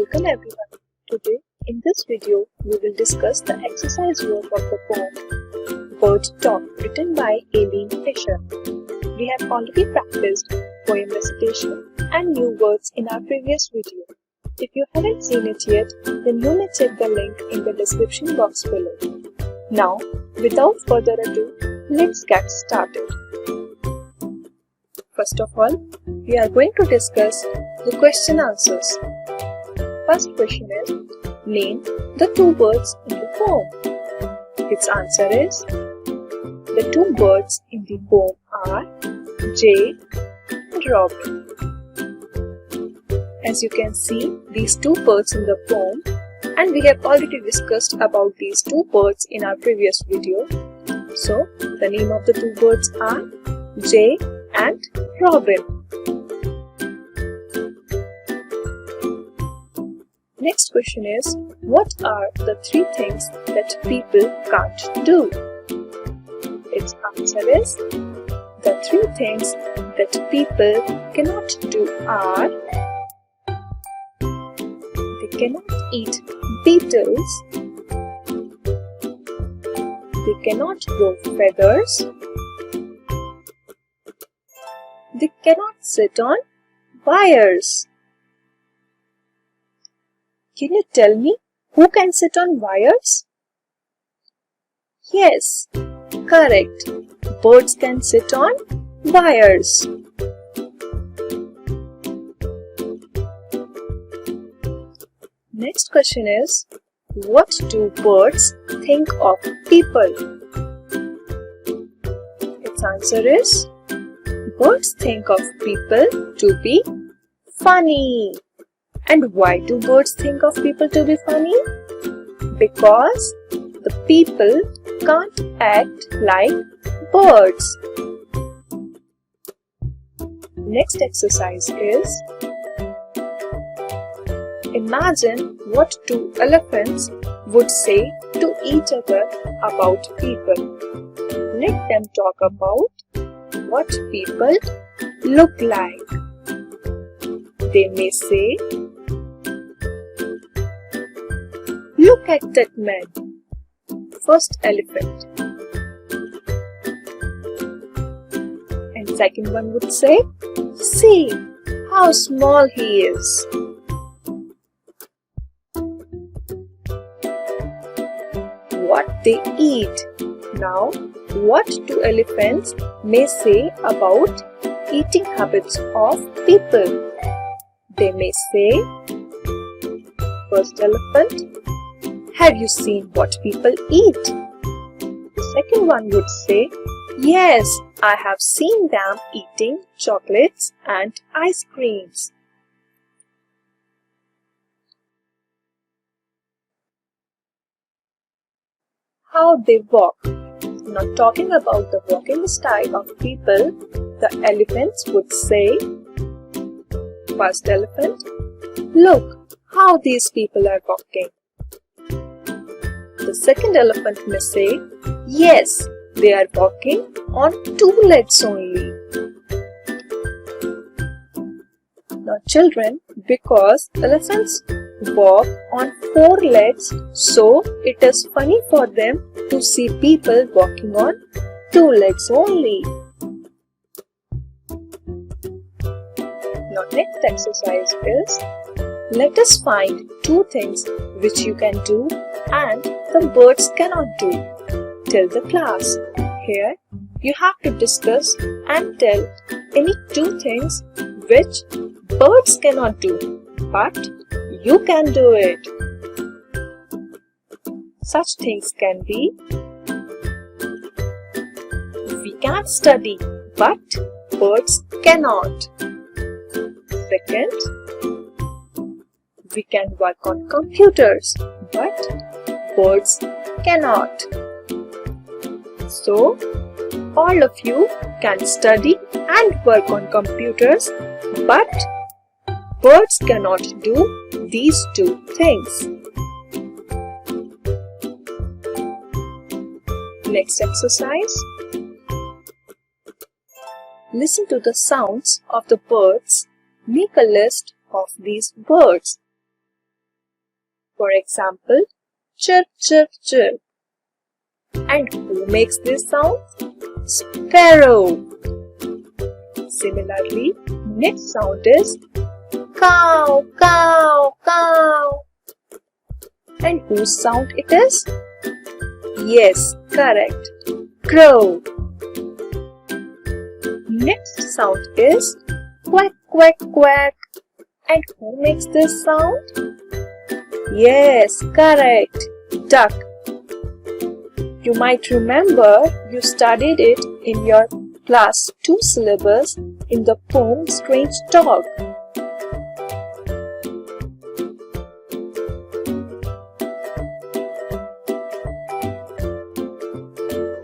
Welcome everyone. Today in this video we will discuss the exercise work of the poem Birds Talk written by Aileen Fisher. We have already practiced poem recitation and new words in our previous video. If you haven't seen it yet, then you may check the link in the description box below. Now, without further ado, let's get started. First of all, we are going to discuss the question answers. First question is, name the two birds in the poem. Its answer is, the two birds in the poem are Jay and Robin. As you can see, these two birds in the poem, and we have already discussed about these two birds in our previous video. So, the name of the two birds are Jay and Robin. Next question is, what are the three things that people can't do? Its answer is, the three things that people cannot do are, they cannot eat beetles, they cannot grow feathers, they cannot sit on wires. Can you tell me who can sit on wires? Yes, correct. Birds can sit on wires. Next question is, what do birds think of people? Its answer is, birds think of people to be funny. And why do birds think of people to be funny? Because the people can't act like birds. Next exercise is, imagine what two elephants would say to each other about people. Let them talk about what people look like. They may say, look at that man. First elephant. And second one would say, see how small he is. What they eat. Now, what do elephants may say about eating habits of people? They may say, first elephant, have you seen what people eat? The second one would say, yes, I have seen them eating chocolates and ice creams. How they walk. Now talking about the walking style of people, the elephants would say, first elephant, look how these people are walking. The second elephant may say, yes, they are walking on two legs only. Now children, because elephants walk on four legs, so it is funny for them to see people walking on two legs only. Now next exercise is, let us find two things which you can do and the birds cannot do. Tell the class. Here you have to discuss and tell any two things which birds cannot do, but you can do it. Such things can be, we can study, but birds cannot. Second, we can work on computers, but birds cannot. So, all of you can study and work on computers, but birds cannot do these two things. Next exercise. Listen to the sounds of the birds. Make a list of these birds. For example, chirp, chirp, chirp. And who makes this sound? Sparrow. Similarly, next sound is cow, cow, cow. And whose sound it is? Yes, correct. Crow. Next sound is quack, quack, quack. And who makes this sound? Yes, correct. Duck. You might remember you studied it in your class 2 syllabus in the poem Strange Dog.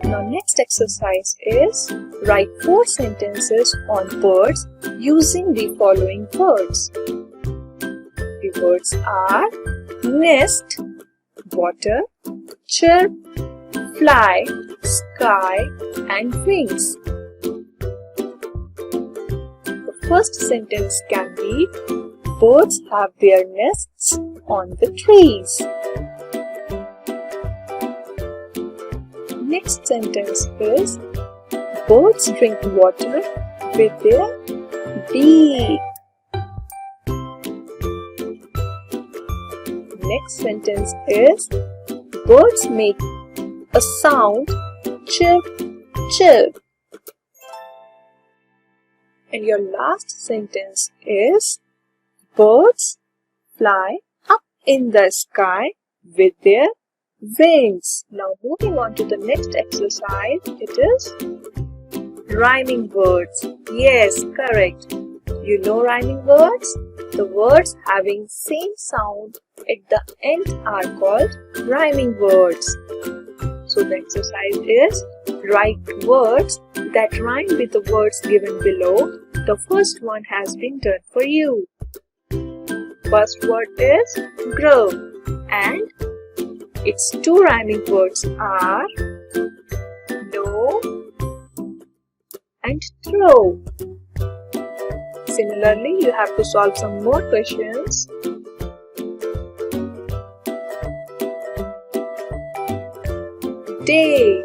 Now next exercise is write 4 sentences on birds using the following words. The words are nest, water, chirp, fly, sky and wings. The first sentence can be birds have their nests on the trees. Next sentence is birds drink water with their beak. Next sentence is birds make a sound chirp, chirp. And your last sentence is birds fly up in the sky with their wings. Now moving on to the next exercise, it is rhyming words. Yes, correct. You know rhyming words? The words having same sound at the end are called rhyming words. So the exercise is write words that rhyme with the words given below. The first one has been done for you. First word is grow and its 2 rhyming words are know and throw. Similarly, you have to solve some more questions. Day,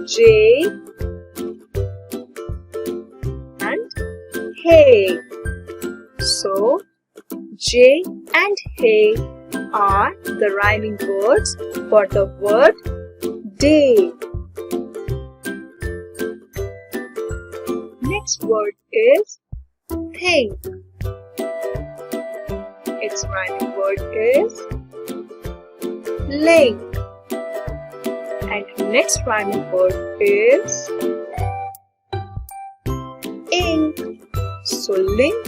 J and hay. So, J and hay are the rhyming words for the word day. Next word is think. Its rhyming word is link. And next rhyming word is ink. So link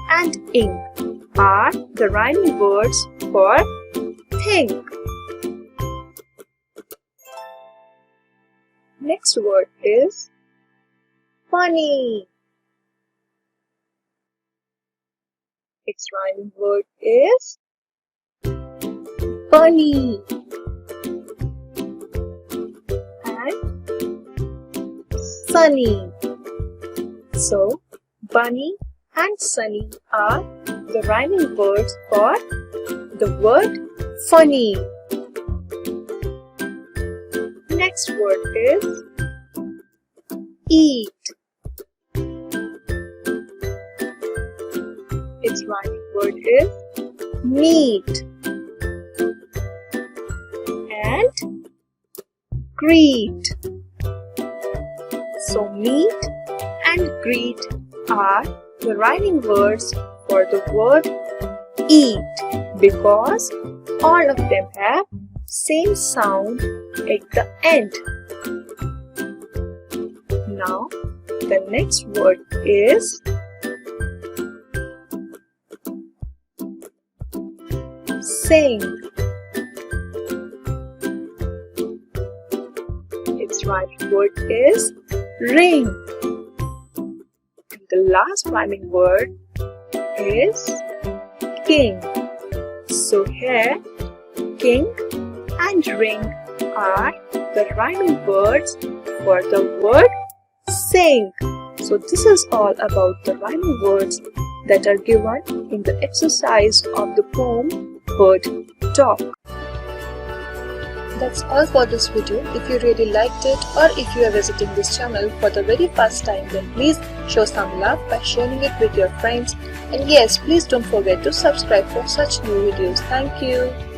and ink are the rhyming words for think. Next word is funny. Its rhyming word is bunny. And sunny. So, bunny and sunny are the rhyming words for the word funny. Next word is eat. Its rhyming word is meet. And greet. So meet and greet are the rhyming words for the word eat because all of them have same sound at the end. Now the next word is sing. Its rhyming word is ring. And the last rhyming word is king. So here king and ring are the rhyming words for the word sing. So this is all about the rhyming words that are given in the exercise of the poem Bird Talk. That's all for this video. If you really liked it or if you are visiting this channel for the very first time, then please show some love by sharing it with your friends. And yes, please don't forget to subscribe for such new videos. Thank you.